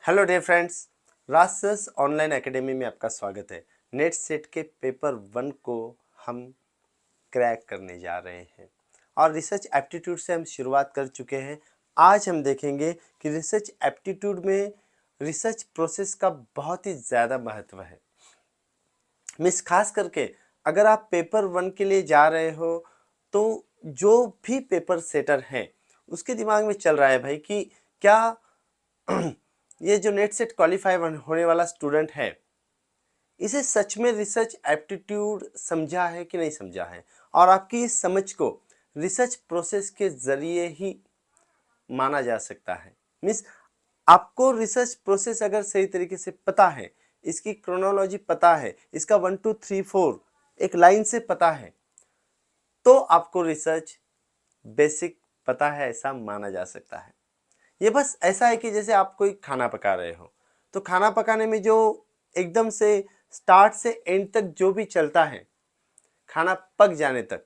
Hello dear friends, राजसस online academy में आपका स्वागत है। नेट सेट के पेपर 1 को हम क्रैक करने जा रहे हैं और रिसर्च एप्टीट्यूड से हम शुरुआत कर चुके हैं। आज हम देखेंगे कि रिसर्च एप्टीट्यूड में रिसर्च प्रोसेस का बहुत ही ज़्यादा महत्व है। मिस खास करके अगर आप पेपर 1 के लिए जा रहे हो तो जो भी पेपर सेटर है उसके दिमाग में चल रहा है भाई कि क्या ये जो नेट सेट क्वालिफाई होने वाला स्टूडेंट है इसे सच में रिसर्च एप्टीट्यूड समझा है कि नहीं समझा है, और आपकी इस समझ को रिसर्च प्रोसेस के जरिए ही माना जा सकता है। मीन्स आपको रिसर्च प्रोसेस अगर सही तरीके से पता है, इसकी क्रोनोलॉजी पता है, इसका 1 2 3 4 एक लाइन से पता है, तो आपको रिसर्च बेसिक पता है ऐसा माना जा सकता है। ये बस ऐसा है कि जैसे आप कोई खाना पका रहे हो तो खाना पकाने में जो एकदम से स्टार्ट से एंड तक जो भी चलता है, खाना पक जाने तक,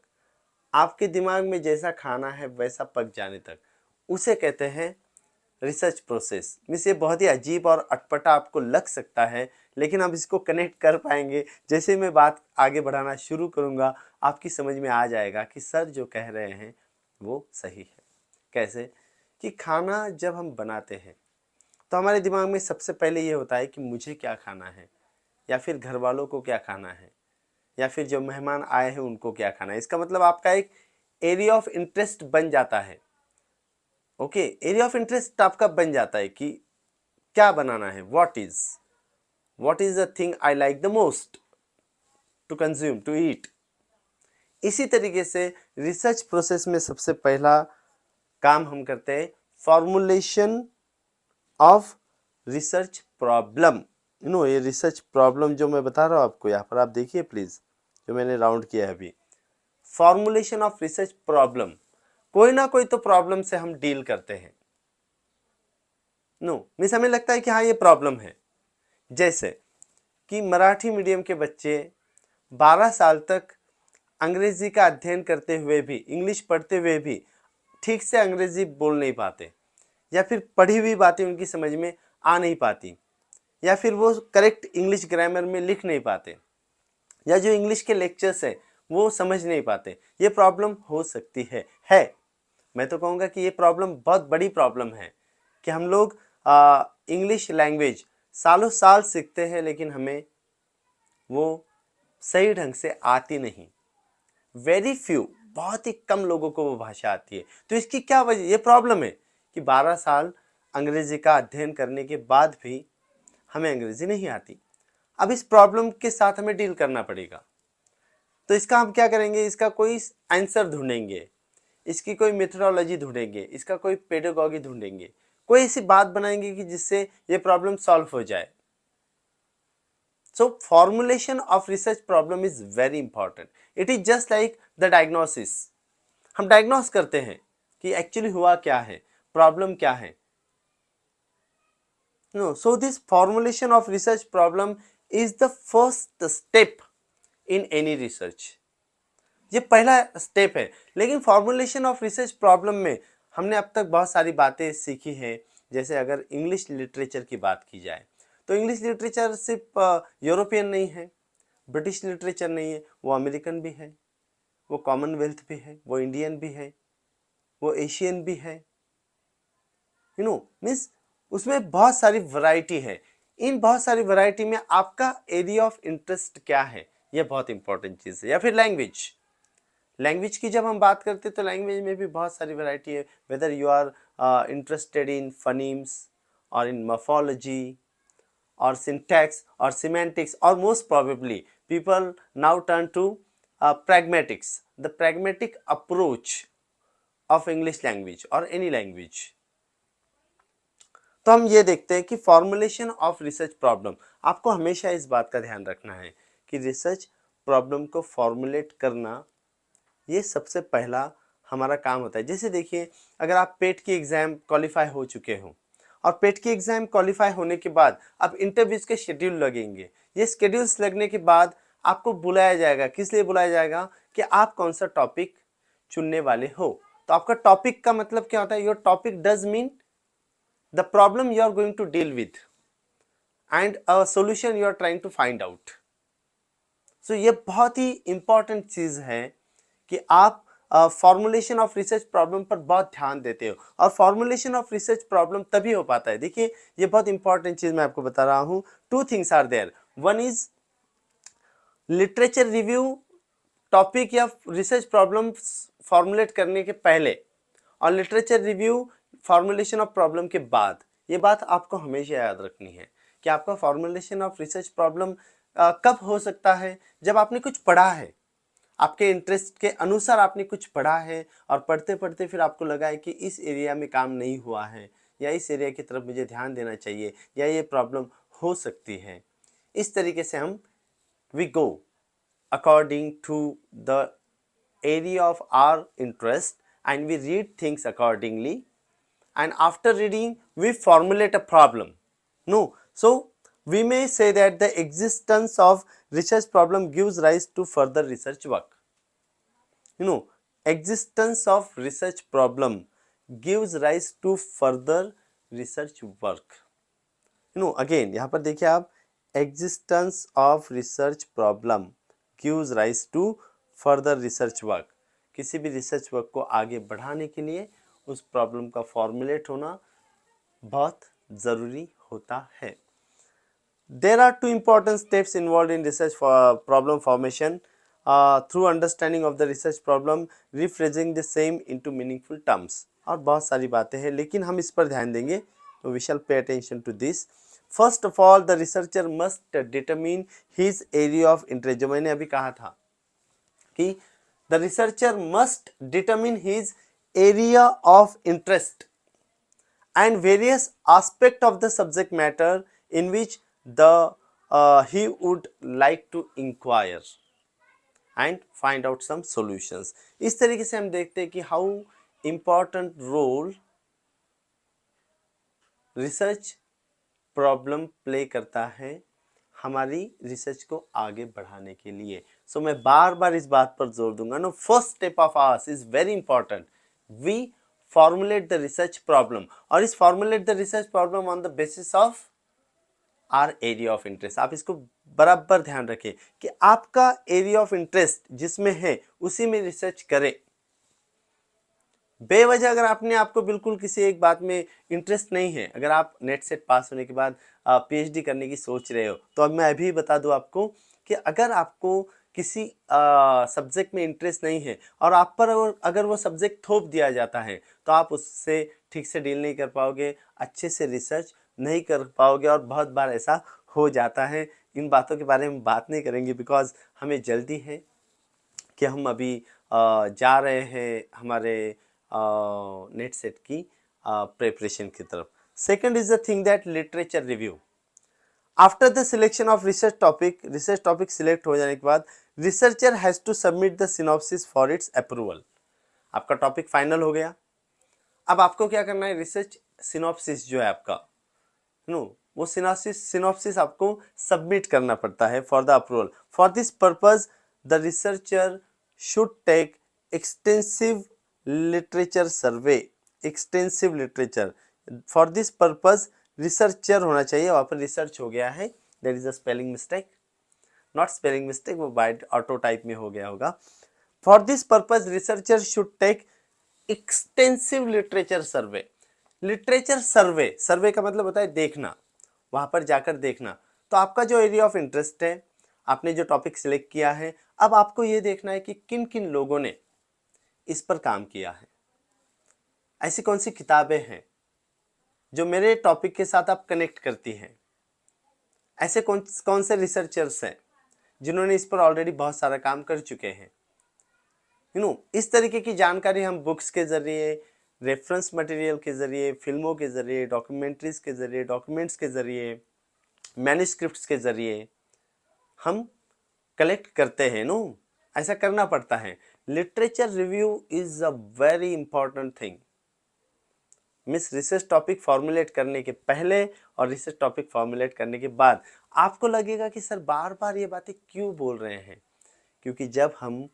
आपके दिमाग में जैसा खाना है वैसा पक जाने तक, उसे कहते हैं रिसर्च प्रोसेस। मीन्स ये बहुत ही अजीब और अटपटा आपको लग सकता है, लेकिन आप इसको कनेक्ट कर पाएंगे। जैसे मैं बात आगे बढ़ाना शुरू करूंगा आपकी समझ में आ जाएगा कि सर जो कह रहे हैं वो सही है। कैसे कि खाना जब हम बनाते हैं तो हमारे दिमाग में सबसे पहले ये होता है कि मुझे क्या खाना है, या फिर घर वालों को क्या खाना है, या फिर जो मेहमान आए हैं उनको क्या खाना है। इसका मतलब आपका एक एरिया ऑफ इंटरेस्ट बन जाता है। ओके, एरिया ऑफ इंटरेस्ट आपका बन जाता है कि क्या बनाना है, what is the thing I like the most to consume to eat. इसी तरीके से रिसर्च प्रोसेस में सबसे पहला काम हम करते हैं फॉर्मुलेशन ऑफ रिसर्च प्रॉब्लम। ये रिसर्च प्रॉब्लम जो मैं बता रहा हूं आपको, यहाँ पर आप देखिए प्लीज, जो मैंने राउंड किया है अभी। फॉर्मुलेशन ऑफ रिसर्च प्रॉब्लम, कोई ना कोई तो प्रॉब्लम से हम डील करते हैं। मीन्स हमें लगता है कि हाँ ये प्रॉब्लम है। जैसे कि मराठी मीडियम के बच्चे 12 साल तक अंग्रेजी का अध्ययन करते हुए भी, इंग्लिश पढ़ते हुए भी ठीक से अंग्रेजी बोल नहीं पाते, या फिर पढ़ी हुई बातें उनकी समझ में आ नहीं पाती, या फिर वो करेक्ट इंग्लिश ग्रामर में लिख नहीं पाते, या जो इंग्लिश के लेक्चर्स है वो समझ नहीं पाते। ये प्रॉब्लम हो सकती है। मैं तो कहूँगा कि ये प्रॉब्लम बहुत बड़ी प्रॉब्लम है कि हम लोग इंग्लिश लैंग्वेज सालों साल सीखते हैं लेकिन हमें वो सही ढंग से आती नहीं। वेरी फ्यू, बहुत ही कम लोगों को वो भाषा आती है। तो इसकी क्या वजह, ये प्रॉब्लम है कि 12 साल अंग्रेजी का अध्ययन करने के बाद भी हमें अंग्रेजी नहीं आती। अब इस प्रॉब्लम के साथ हमें डील करना पड़ेगा। तो इसका हम क्या करेंगे, इसका कोई आंसर ढूंढेंगे, इसकी कोई मेथोडोलॉजी ढूंढेंगे, इसका कोई पेडागॉजी ढूंढेंगे, कोई ऐसी बात बनाएंगे कि जिससे ये प्रॉब्लम सॉल्व हो जाए। So formulation of research problem is very important. It is just like the diagnosis. हम डायग्नोस करते हैं कि एक्चुअली हुआ क्या है, प्रॉब्लम क्या है। So this formulation of research problem is the first step in any research. ये पहला स्टेप है। लेकिन फॉर्मुलेशन ऑफ रिसर्च प्रॉब्लम में हमने अब तक बहुत सारी बातें सीखी हैं। जैसे अगर इंग्लिश लिटरेचर की बात की जाए तो इंग्लिश लिटरेचर सिर्फ यूरोपियन नहीं है, ब्रिटिश लिटरेचर नहीं है, वो अमेरिकन भी है, वो कॉमनवेल्थ भी है, वो इंडियन भी है, वो एशियन भी है। मीन्स उसमें बहुत सारी वैरायटी है। इन बहुत सारी वैरायटी में आपका एरिया ऑफ इंटरेस्ट क्या है, ये बहुत इंपॉर्टेंट चीज़ है। या फिर लैंग्वेज की जब हम बात करते हैं तो लैंग्वेज में भी बहुत सारी वैरायटी है। Whether you are interested in phonemes और इन मॉर्फोलॉजी और सिंटैक्स और सिमेंटिक्स, और most probably people now turn to pragmatics, the pragmatic approach of English language or any language। तो हम ये देखते हैं कि फॉर्मुलेशन ऑफ रिसर्च प्रॉब्लम, आपको हमेशा इस बात का ध्यान रखना है कि रिसर्च प्रॉब्लम को फॉर्मुलेट करना ये सबसे पहला हमारा काम होता है। जैसे देखिए, अगर आप पेट की एग्ज़ाम क्वालिफाई हो चुके हो और पेट की एग्ज़ाम क्वालिफाई होने के बाद अब इंटरव्यूज के शेड्यूल लगेंगे। ये शेड्यूल्स लगने के बाद आपको बुलाया जाएगा। किस लिए बुलाया जाएगा कि आप कौन सा टॉपिक चुनने वाले हो। तो आपका टॉपिक का मतलब क्या होता है, your topic does mean the problem you are going to deal with and a solution you are trying to find out. So ये बहुत ही important चीज़ है कि आप फॉर्मुलेशन ऑफ रिसर्च प्रॉब्लम पर बहुत ध्यान देते हो, और फॉर्मुलेशन ऑफ रिसर्च प्रॉब्लम तभी हो पाता है। देखिए ये बहुत इंपॉर्टेंट चीज़ मैं आपको बता रहा हूँ। Two things are there, one is literature review topic या रिसर्च प्रॉब्लम फॉर्मुलेट करने के पहले, और literature review formulation of problem के बाद। ये बात आपको हमेशा याद रखनी है कि आपका फॉर्मुलेशन ऑफ रिसर्च प्रॉब्लम कब हो सकता है, जब आपने कुछ पढ़ा है, आपके इंटरेस्ट के अनुसार आपने कुछ पढ़ा है, और पढ़ते पढ़ते फिर आपको लगा है कि इस एरिया में काम नहीं हुआ है, या इस एरिया की तरफ मुझे ध्यान देना चाहिए, या ये प्रॉब्लम हो सकती है। इस तरीके से हम we go according to the area of our interest and we read things accordingly, and after reading we formulate a problem. No, so we may say that the existence of research problem gives rise to further research work. Existence of research problem gives rise to further research work. Again यहाँ पर देखिए आप, existence of research problem gives rise to further research work. किसी भी research work को आगे बढ़ाने के लिए उस प्रॉब्लम का फॉर्मुलेट होना बहुत ज़रूरी होता है। There are two important steps involved in research for problem formation through understanding of the research problem, rephrasing the same into meaningful terms. और बहुत सारी बातें हैं, लेकिन हम इस पर ध्यान देंगे, तो we shall pay attention to this. First of all, the researcher must determine his area of interest. जो मैंने अभी कहा था कि the researcher must determine his area of interest and various aspect of the subject matter in which the he would like to inquire and find out some solutions. इस तरीके से हम देखते हैं कि how important role research problem play करता है हमारी रिसर्च को आगे बढ़ाने के लिए। सो मैं बार बार इस बात पर जोर दूंगा, no, first step of ours is very important. We formulate the research problem, और इस formulate the research problem on the basis of our area of interest. आप इसको बराबर ध्यान रखें कि आपका एरिया ऑफ इंटरेस्ट जिसमें है उसी में रिसर्च करें। बेवजह अगर आपने आपको बिल्कुल किसी एक बात में इंटरेस्ट नहीं है, अगर आप नेट सेट पास होने के बाद पीएचडी करने की सोच रहे हो, तो अब मैं अभी बता दूं आपको कि अगर आपको किसी सब्जेक्ट में इंटरेस्ट नहीं है और आप पर अगर वो सब्जेक्ट थोप दिया जाता है, तो आप उससे ठीक से डील नहीं कर पाओगे, अच्छे से रिसर्च नहीं कर पाओगे, और बहुत बार ऐसा हो जाता है। इन बातों के बारे में बात नहीं करेंगे बिकॉज हमें जल्दी है कि हम अभी जा रहे हैं हमारे नेट सेट की प्रिपरेशन की तरफ। Second is the thing that literature review. After the selection of research topic select हो जाने के बाद researcher has to submit the synopsis for its approval. आपका टॉपिक फाइनल हो गया, अब आपको क्या करना है, रिसर्च सिनॉप्सिस जो है आपका, वो सिनॉप्सिस आपको सबमिट करना पड़ता है for the approval. For this purpose the researcher should take extensive literature survey. Extensive literature, for this purpose researcher होना चाहिए, वहाँ पर रिसर्च हो गया है, there is a spelling mistake, not spelling mistake, वो बाय ऑटो टाइप में हो गया होगा। For this purpose researcher should take extensive literature survey. Literature survey, survey का मतलब होता है देखना, वहाँ पर जाकर देखना। तो आपका जो एरिया ऑफ इंटरेस्ट है, आपने जो टॉपिक सिलेक्ट किया है, अब आपको ये देखना है कि किन किन लोगों ने इस पर काम किया है, ऐसी कौन सी किताबें हैं जो मेरे टॉपिक के साथ आप कनेक्ट करती हैं, ऐसे कौन से रिसर्चर्स हैं जिन्होंने इस पर ऑलरेडी बहुत सारा काम कर चुके हैं। इस तरीके की जानकारी हम बुक्स के ज़रिए, रेफरेंस मटेरियल के ज़रिए, फिल्मों के ज़रिए, डॉक्यूमेंट्रीज़ के ज़रिए, डॉक्यूमेंट्स के ज़रिए, मैन्युस्क्रिप्ट्स के ज़रिए हम कलेक्ट करते हैं। ऐसा करना पड़ता है। Literature review is a very important thing. Miss research topic formulate करने के पहले और रिसर्च टॉपिक फॉर्मुलेट करने के बाद आपको लगेगा कि सर बार बार ये बातें क्यों बोल रहे हैं, क्योंकि जब हम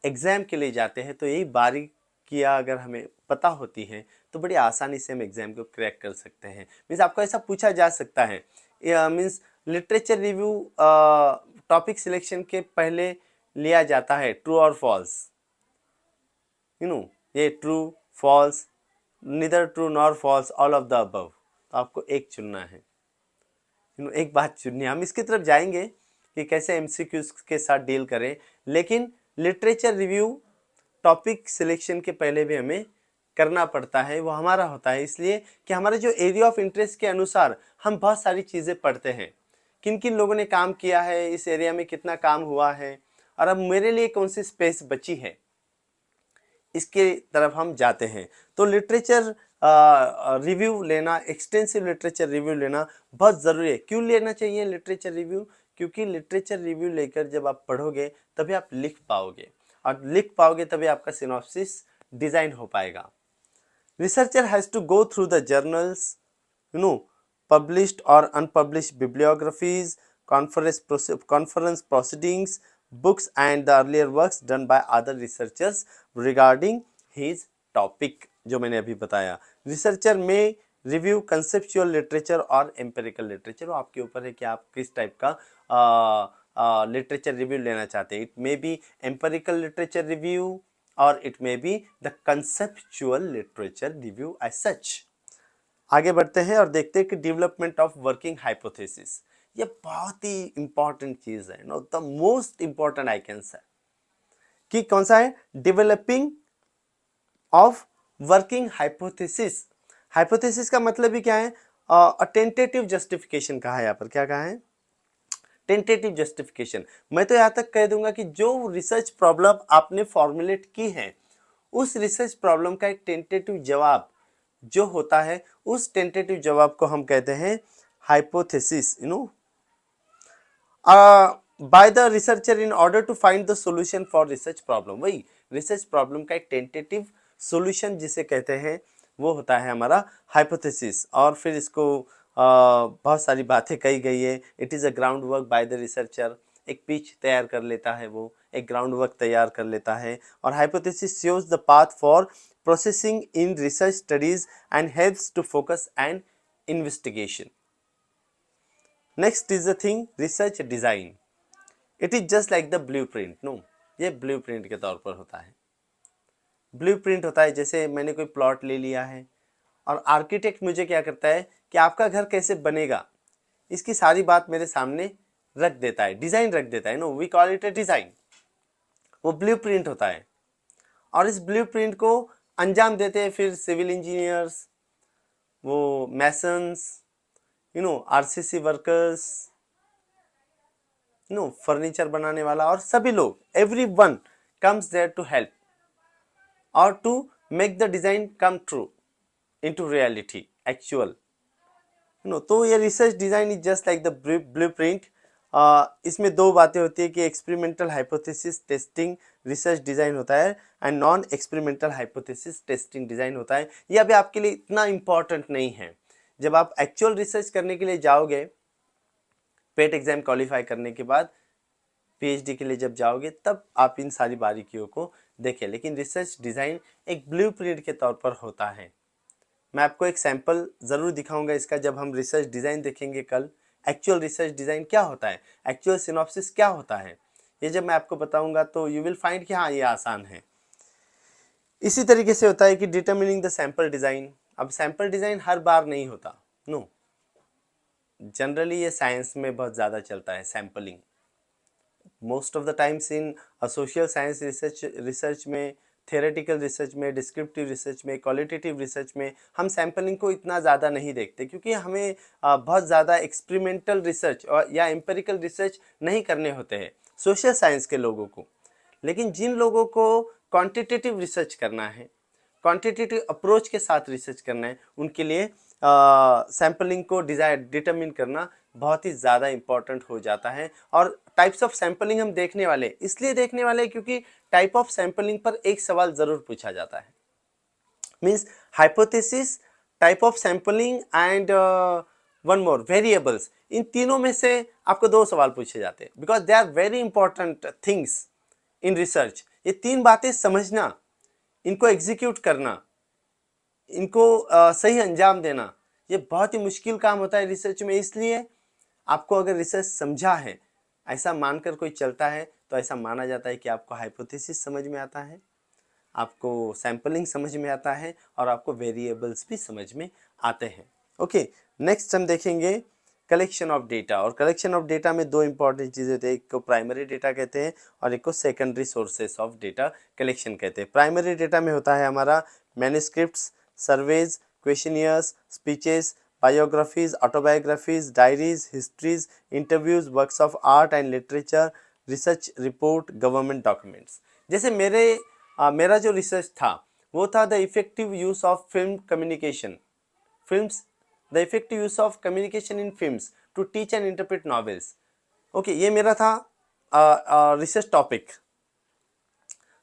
एग्ज़ाम के लिए जाते हैं तो यही बारीकियाँ अगर हमें पता होती हैं तो बड़ी आसानी से हम एग्जाम को क्रैक कर सकते हैं। मीन्स आपको ऐसा पूछा जा सकता है, means literature review topic selection के पहले लिया जाता है ट्रू और फॉल्स, ये true false, neither true nor false, all of the above. तो आपको एक चुनना है, एक बात चुननी है। हम इसकी तरफ जाएंगे कि कैसे एमसीक्यूज के साथ डील करें, लेकिन लिटरेचर रिव्यू टॉपिक सिलेक्शन के पहले भी हमें करना पड़ता है। वो हमारा होता है इसलिए कि हमारे जो एरिया ऑफ इंटरेस्ट के अनुसार हम बहुत सारी चीज़ें पढ़ते हैं, किन किन लोगों ने काम किया है, इस एरिया में कितना काम हुआ है, और अब मेरे लिए कौन सी स्पेस बची है, इसके तरफ हम जाते हैं। तो लिटरेचर रिव्यू लेना, एक्सटेंसिव लिटरेचर रिव्यू लेना बहुत ज़रूरी है। क्यों लेना चाहिए लिटरेचर रिव्यू? क्योंकि लिटरेचर रिव्यू लेकर जब आप पढ़ोगे तभी आप लिख पाओगे, और लिख पाओगे तभी आपका सिनॉप्सिस डिज़ाइन हो पाएगा। Researcher has to go through the journals, published or unpublished bibliographies, conference proceedings, books and the earlier works done by other researchers regarding his topic। जो मैंने अभी बताया, रिसर्चर में रिव्यू कंसेप्चुअल लिटरेचर और empirical literature, वो आपके ऊपर है कि आप किस टाइप का लिटरेचर रिव्यू लेना चाहते हैं। It may be empirical literature review और it may be the conceptual literature review as such. आगे बढ़ते हैं और देखते हैं कि डेवलपमेंट ऑफ वर्किंग हाइपोथेसिस, ये बहुत ही इंपॉर्टेंट चीज है, know the most important I can say, कि कौन सा है, developing of working hypothesis. Hypothesis का मतलब ही क्या है, टेंटेटिव जस्टिफिकेशन कहा है, यहाँ पर क्या कहा है, टेंटेटिव जस्टिफिकेशन। मैं तो यहाँ तक कह दूंगा कि जो रिसर्च प्रॉब्लम आपने फॉर्मुलेट की है, उस रिसर्च प्रॉब्लम का एक टेंटेटिव जवाब जो होता है, उस टेंटेटिव जवाब को हम कहते हैं hypothesis, by the researcher in order to find the solution for research problem. वही रिसर्च प्रॉब्लम का एक टेंटेटिव सॉल्यूशन जिसे कहते हैं वो होता है हमारा हाइपोथेसिस। और फिर इसको बहुत सारी बातें कही गई है। It is a ground work by the researcher, एक पिच तैयार कर लेता है, वो एक ग्राउंड वर्क तैयार कर लेता है। और hypothesis shows the path for processing in research studies and helps to focus and investigation. Next is the thing, research design. It is just like the blueprint, no? ये blueprint के तौर पर होता है। blueprint होता है जैसे मैंने कोई प्लॉट ले लिया है और आर्किटेक्ट मुझे क्या करता है कि आपका घर कैसे बनेगा इसकी सारी बात मेरे सामने रख देता है, डिज़ाइन रख देता है, no we call it a design. वो ब्लूप्रिंट होता है और इस ब्लूप्रिंट को अंजाम देते हैं फिर सिविल इंजीनियर्स, वो मैसन्स, आरसीसी वर्कर्स, फर्नीचर बनाने वाला, और सभी लोग, everyone comes there to help और to make the design come true into reality actual. तो ये research design is just like the blueprint. इसमें दो बातें होती है कि experimental hypothesis testing research design होता है and non experimental hypothesis testing design होता है। ये अभी आपके लिए इतना इम्पॉर्टेंट नहीं है। जब आप एक्चुअल रिसर्च करने के लिए जाओगे, पेट एग्जाम क्वालिफाई करने के बाद पीएचडी के लिए जब जाओगे, तब आप इन सारी बारीकियों को देखें। लेकिन रिसर्च डिज़ाइन एक ब्लूप्रिंट के तौर पर होता है। मैं आपको एक सैंपल ज़रूर दिखाऊंगा इसका जब हम रिसर्च डिज़ाइन देखेंगे कल। एक्चुअल रिसर्च डिज़ाइन क्या होता है, एक्चुअल सिनॉप्सिस क्या होता है, ये जब मैं आपको बताऊंगा तो यू विल फाइंड कि हाँ ये आसान है। इसी तरीके से होता है कि डिटर्मिनिंग द सैंपल डिज़ाइन। अब सैंपल डिज़ाइन हर बार नहीं होता, नो, जनरली ये साइंस में बहुत ज़्यादा चलता है sampling. Most of the times in social science research में, थियोरेटिकल रिसर्च में, डिस्क्रिप्टिव रिसर्च में, क्वालिटेटिव रिसर्च में हम सैम्पलिंग को इतना ज़्यादा नहीं देखते, क्योंकि हमें बहुत ज़्यादा एक्सपेरिमेंटल रिसर्च और या एम्पेरिकल रिसर्च नहीं करने होते हैं सोशल साइंस के लोगों को। लेकिन जिन लोगों को क्वांटिटेटिव रिसर्च करना है, क्वांटिटेटिव अप्रोच के साथ रिसर्च करना है, उनके लिए सैम्पलिंग को डिटरमिन करना बहुत ही ज़्यादा इम्पॉर्टेंट हो जाता है। और टाइप्स ऑफ सैम्पलिंग हम देखने वाले, इसलिए देखने वाले क्योंकि टाइप ऑफ सैम्पलिंग पर एक सवाल ज़रूर पूछा जाता है। Means hypothesis, type of sampling and one more variables, इन तीनों में से आपको दो सवाल पूछे जाते हैं, because they are very important things in research. ये तीन बातें समझना, इनको एग्जीक्यूट करना इनको सही अंजाम देना ये बहुत ही मुश्किल काम होता है रिसर्च में। इसलिए आपको अगर रिसर्च समझा है, ऐसा मानकर कोई चलता है, तो ऐसा माना जाता है कि आपको हाइपोथेसिस समझ में आता है, आपको सैम्पलिंग समझ में आता है और आपको वेरिएबल्स भी समझ में आते हैं। ओके, नेक्स्ट हम देखेंगे कलेक्शन ऑफ डेटा। और कलेक्शन ऑफ डेटा में दो इंपॉर्टेंट चीज़ें होती है, एक को प्राइमरी डेटा कहते हैं और एक को secondary sources of data collection कहते हैं। प्राइमरी डेटा में होता है हमारा manuscripts, surveys, questionnaires, speeches, biographies, autobiographies, diaries, histories, interviews, works of art and literature, research report, government documents. जैसे मेरा जो रिसर्च था वो था the effective use of film communication films the effective use of communication in films to teach and interpret novels. Okay, ये मेरा था research topic,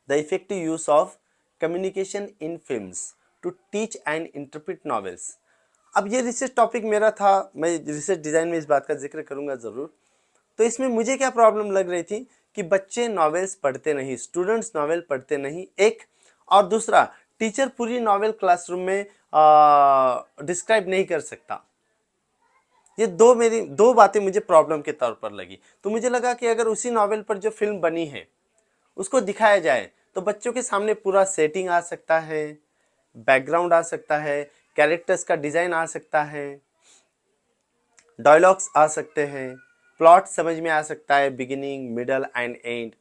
the effective use of communication in films to teach and interpret novels. अब ये research topic मेरा था, मैं research design में इस बात का जिक्र करूंगा ज़रूर। तो इसमें मुझे क्या प्रॉब्लम लग रही थी कि बच्चे नॉवेल्स पढ़ते नहीं, स्टूडेंट्स नॉवेल पढ़ते नहीं, एक, और दूसरा टीचर पूरी नॉवेल क्लासरूम में डिस्क्राइब नहीं कर सकता। ये दो बातें मुझे प्रॉब्लम के तौर पर लगी। तो मुझे लगा कि अगर उसी नॉवेल पर जो फिल्म बनी है उसको दिखाया जाए तो बच्चों के सामने पूरा सेटिंग आ सकता है, बैकग्राउंड आ सकता है, कैरेक्टर्स का डिज़ाइन आ सकता है, डायलॉग्स आ सकते हैं, प्लॉट समझ में आ सकता है, बिगिनिंग, मिडल एंड एंड,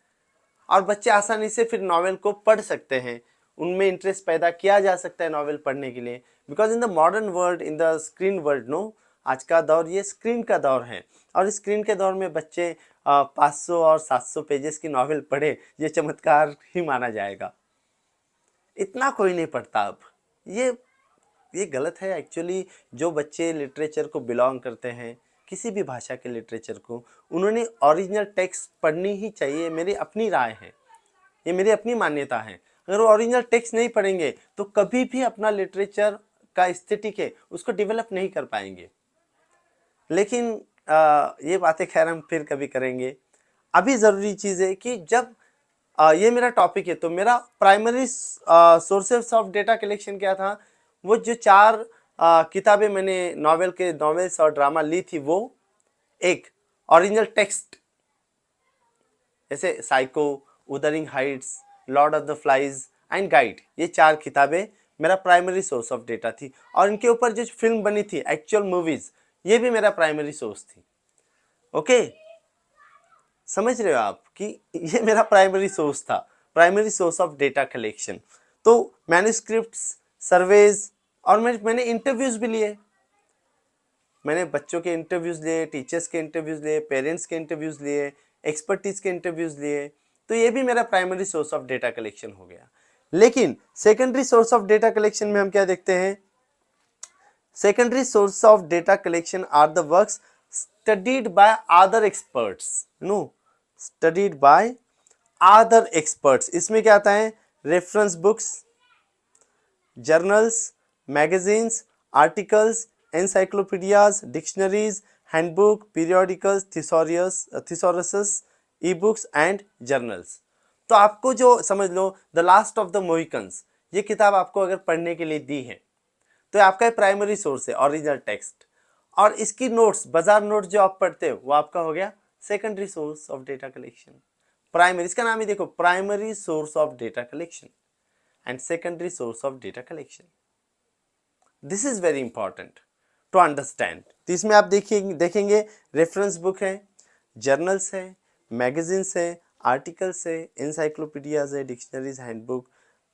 और बच्चे आसानी से फिर नॉवेल को पढ़ सकते हैं, उनमें इंटरेस्ट पैदा किया जा सकता है नॉवेल पढ़ने के लिए। Because in the modern world, in the screen world, no, आज का दौर ये स्क्रीन का दौर है, और स्क्रीन के दौर में बच्चे 500 और 700 पेजेस की नॉवेल पढ़े, ये चमत्कार ही माना जाएगा। इतना कोई नहीं पढ़ता अब। ये गलत है एक्चुअली। जो बच्चे लिटरेचर को बिलोंग करते हैं, किसी भी भाषा के लिटरेचर को, उन्होंने ओरिजिनल टेक्स्ट पढ़नी ही चाहिए, मेरी अपनी राय है, ये मेरी अपनी मान्यता है। अगर वो ओरिजिनल टेक्स्ट नहीं पढ़ेंगे तो कभी भी अपना लिटरेचर का एस्थेटिक है उसको डेवलप नहीं कर पाएंगे। लेकिन ये बातें खैर हम फिर कभी करेंगे। अभी ज़रूरी चीज़ है कि जब ये मेरा टॉपिक है तो मेरा primary sources of data collection क्या था, वो जो चार किताबें मैंने नॉवेल्स और ड्रामा ली थी, वो एक ओरिजिनल टेक्स्ट जैसे Psycho, Wuthering Heights, Lord of the Flies and Guide, ये चार किताबें मेरा प्राइमरी सोर्स ऑफ डेटा थी। और इनके ऊपर जो फिल्म बनी थी, एक्चुअल मूवीज, ये भी मेरा प्राइमरी सोर्स थी। ओके, समझ रहे हो आप कि ये मेरा प्राइमरी सोर्स था, primary source of data collection. तो मैन्युस्क्रिप्ट्स, सर्वेज, और मैंने इंटरव्यूज भी लिए, मैंने बच्चों के इंटरव्यूज लिए, टीचर्स के इंटरव्यूज लिए, पेरेंट्स के इंटरव्यूज लिए, एक्सपर्टीज के इंटरव्यूज लिए। तो ये भी मेरा primary source of data collection हो गया। लेकिन secondary source of data collection में हम क्या देखते हैं, secondary source of data collection are the works studied by other experts, no, studied by other experts. इसमें क्या आता है, reference books, journals, magazines, articles, encyclopedias, dictionaries, handbook, periodicals, thesaurus, e-books and journals। तो आपको जो समझ लो द लास्ट ऑफ द मोहिकन्स, ये किताब आपको अगर पढ़ने के लिए दी है तो आपका प्राइमरी सोर्स है ओरिजिनल टेक्स्ट, और इसकी नोट्स, बाजार नोट्स जो आप पढ़ते हो वो आपका हो गया secondary source of data collection. Primary, इसका नाम ही देखो, primary source of data collection and secondary source of data collection. This is very important to understand. तो इसमें आप देखेंगे रेफरेंस बुक है, जर्नल्स है, मैगजीन्स है, आर्टिकल्स है, इंसाइक्लोपीडियाज है, dictionaries, handbook,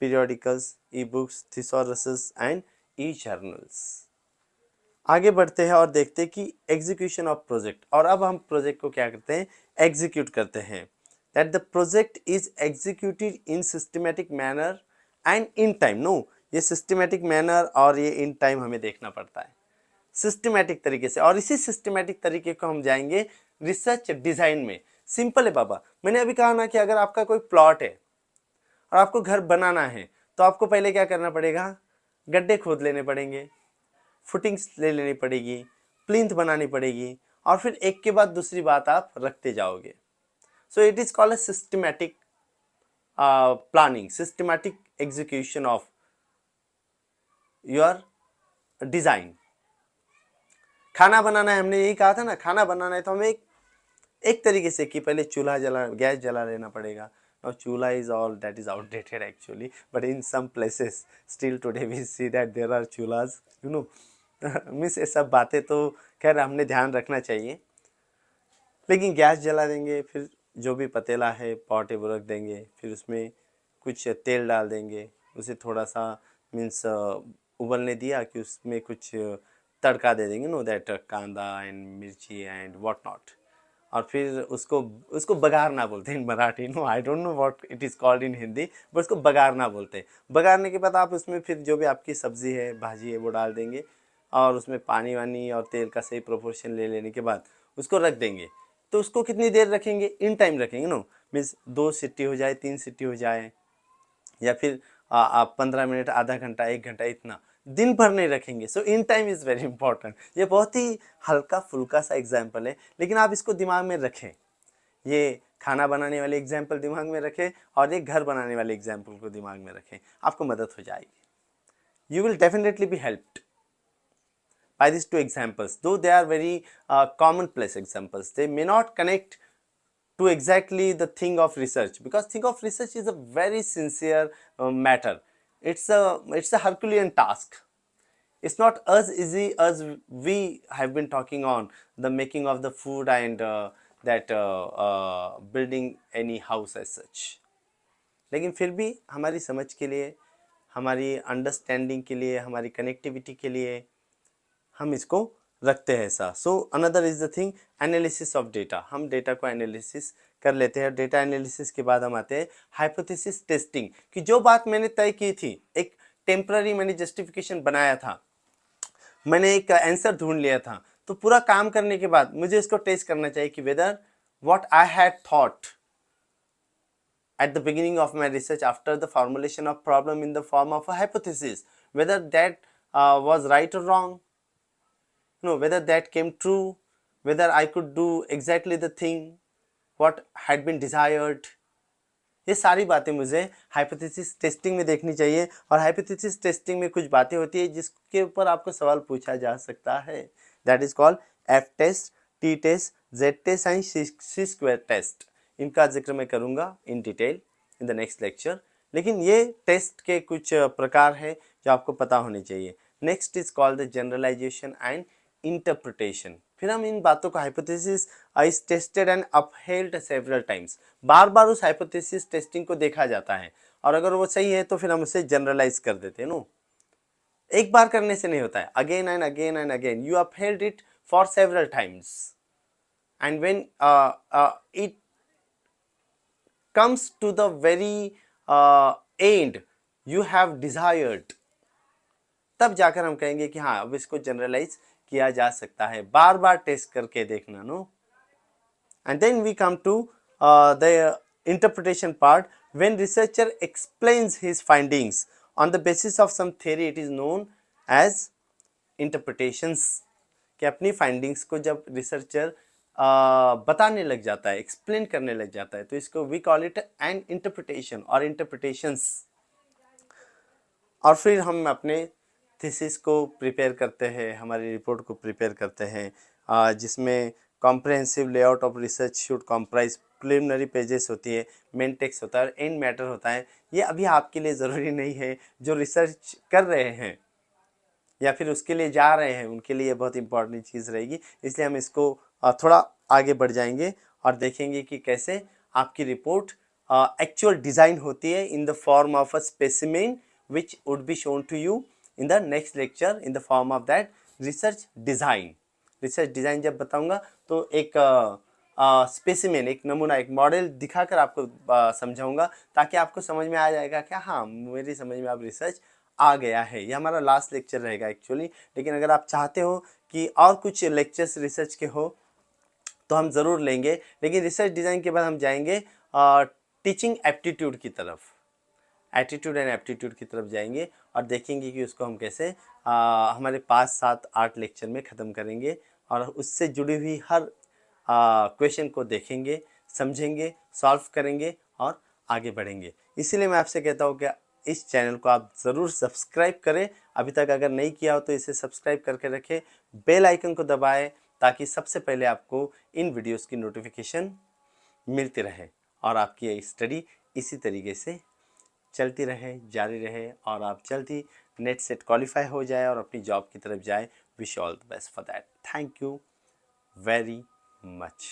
periodicals, e books, thesauruses and e journals. आगे बढ़ते हैं और देखते हैं कि एग्जीक्यूशन ऑफ प्रोजेक्ट। और अब हम प्रोजेक्ट को क्या करते हैं, एग्जीक्यूट करते हैं। That the project is executed in systematic manner and in time. No, ये सिस्टमेटिक मैनर और ये इन टाइम हमें देखना पड़ता है, सिस्टमैटिक तरीके से। और इसी सिस्टमैटिक तरीके को हम जाएंगे रिसर्च डिजाइन में। सिंपल है बाबा, मैंने अभी कहा ना कि अगर आपका कोई प्लॉट है और आपको घर बनाना है तो आपको पहले क्या करना पड़ेगा, गड्ढे खोद लेने पड़ेंगे, फुटिंग्स ले लेनी पड़ेगी, प्लिंथ बनानी पड़ेगी, और फिर एक के बाद दूसरी बात आप रखते जाओगे। So it is called a systematic planning, systematic execution of your design. खाना बनाना है, हमने यही कहा था ना, खाना बनाना है तो हमें एक तरीके से कि पहले गैस जला लेना पड़ेगा। Now चूल्हा is all that is outdated actually, but in some places still today we see that there are चूल्हाs, you know। Means ये सब बातें तो खैर हमने ध्यान रखना चाहिए, लेकिन गैस जला देंगे, फिर जो भी पतीला है पॉट है वो रख देंगे, फिर उसमें कुछ तेल डाल देंगे, उसे थोड़ा सा मीन्स उबलने दिया कि उसमें कुछ तड़का दे देंगे, नो दैट कांदा एंड मिर्ची एंड व्हाट नॉट। और फिर उसको उसको बघारना बोलते हैं in Marathi, no I don't know what it is called in Hindi, but उसको बघारना बोलते हैं। बघारने के बाद आप उसमें फिर जो भी आपकी सब्ज़ी है भाजी है वो डाल देंगे, और उसमें पानी वानी और तेल का सही प्रोपोर्शन ले लेने के बाद उसको रख देंगे। तो उसको कितनी देर रखेंगे, इन टाइम रखेंगे, नो मीन्स 2 सीटी हो जाए, 3 सीटी हो जाए, या फिर आप 15 मिनट, आधा घंटा, 1 घंटा, इतना दिन भर नहीं रखेंगे। So in time is very important. ये बहुत ही हल्का फुल्का सा एग्जाम्पल है, लेकिन आप इसको दिमाग में रखें। ये खाना बनाने वाले एग्जाम्पल दिमाग में रखें और एक घर बनाने वाले एग्जाम्पल को दिमाग में रखें, आपको मदद हो जाएगी। You will definitely be helped by these two examples, though they are very commonplace examples. They may not connect to exactly the thing of research, because thing of research is a very sincere matter. It's a Herculean task. It's not as easy as we have been talking on the making of the food and that building any house as such. लेकिन फिर भी हमारी समझ के लिए, हमारी understanding के लिए, हमारी कनेक्टिविटी के लिए हम इसको रखते हैं ऐसा। So another is the thing, analysis of data. हम डेटा को एनालिसिस कर लेते हैं। डेटा एनालिसिस के बाद हम आते हैं हाइपोथेसिस टेस्टिंग, कि जो बात मैंने तय की थी, एक टेम्पररी मैंने जस्टिफिकेशन बनाया था, मैंने एक आंसर ढूंढ लिया था, तो पूरा काम करने के बाद मुझे इसको टेस्ट करना चाहिए कि whether what I had thought at the beginning of my research after the formulation of problem in the form of a hypothesis, whether that was right or wrong, whether that came true, whether I could do exactly the thing what had been desired। ये सारी बातें मुझे hypothesis testing में देखनी चाहिए। और hypothesis testing में कुछ बातें होती है जिसके ऊपर आपको सवाल पूछा जा सकता है। That is called F test, T test, Z test and C square test. इनका जिक्र मैं करूँगा in detail in the next lecture. लेकिन ये टेस्ट के कुछ प्रकार हैं जो आपको पता होने चाहिए। Next is called the generalisation and interpretation. फिर हम इन बातों को, hypothesis is tested and upheld several times, बार बार उस हाइपोथेसिस टेस्टिंग को देखा जाता है, और अगर वो सही है तो फिर हम उसे जनरलाइज कर देते हैं। नो, एक बार करने से नहीं होता है, again and again and again you upheld it for several times, and when it comes to the very end you have desired, तब जाकर हम कहेंगे कि हाँ अब इसको जनरलाइज किया जा सकता है। बार बार टेस्ट करके देखना। No, and then we come to the interpretation part. When researcher explains his findings on the basis of some theory, it is known as interpretations। कि अपनी फाइंडिंग्स को जब रिसर्चर बताने लग जाता है, एक्सप्लेन करने लग जाता है, तो इसको we call it an interpretation और इंटरप्रिटेशंस। और फिर हम अपने थीसिस को प्रिपेयर करते हैं, हमारी रिपोर्ट को प्रिपेयर करते हैं, जिसमें comprehensive layout of research should comprise preliminary pages होती है, मेन टेक्स्ट होता है, एंड मैटर होता है। ये अभी आपके लिए ज़रूरी नहीं है, जो रिसर्च कर रहे हैं या फिर उसके लिए जा रहे हैं उनके लिए बहुत इंपॉर्टेंट चीज़ रहेगी। इसलिए हम इसको थोड़ा आगे बढ़ जाएंगे और देखेंगे कि कैसे आपकी रिपोर्ट एक्चुअल डिज़ाइन होती है in the form of a specimen which would be shown to you in the next lecture in the form of that research design. Research design जब बताऊंगा तो एक स्पेसिमेन, एक नमूना, एक मॉडल दिखाकर आपको समझाऊंगा, ताकि आपको समझ में आ जाएगा कि हाँ मेरी समझ में अब रिसर्च आ गया है। ये हमारा लास्ट लेक्चर रहेगा एक्चुअली, लेकिन अगर आप चाहते हो कि और कुछ लेक्चर्स रिसर्च के हो तो हम ज़रूर लेंगे। लेकिन रिसर्च डिज़ाइन के बाद हम जाएंगे टीचिंग एप्टीट्यूड की तरफ, एटीट्यूड एंड एप्टीट्यूड की तरफ जाएंगे और देखेंगे कि उसको हम कैसे हमारे 5, 7, 8 लेक्चर में ख़त्म करेंगे, और उससे जुड़ी हुई हर क्वेश्चन को देखेंगे, समझेंगे, सॉल्व करेंगे और आगे बढ़ेंगे। इसीलिए मैं आपसे कहता हूँ कि इस चैनल को आप ज़रूर सब्सक्राइब करें। अभी तक अगर नहीं किया हो तो इसे सब्सक्राइब करके रखें, बेल आइकन को दबाएं ताकि सबसे पहले आपको इन वीडियोस की नोटिफिकेशन मिलती रहे और आपकी ये स्टडी इसी तरीके से चलती रहे, जारी रहे और आप जल्दी नेट सेट क्वालिफाई हो जाए और अपनी जॉब की तरफ जाए। Wish all the best for that. Thank you very much.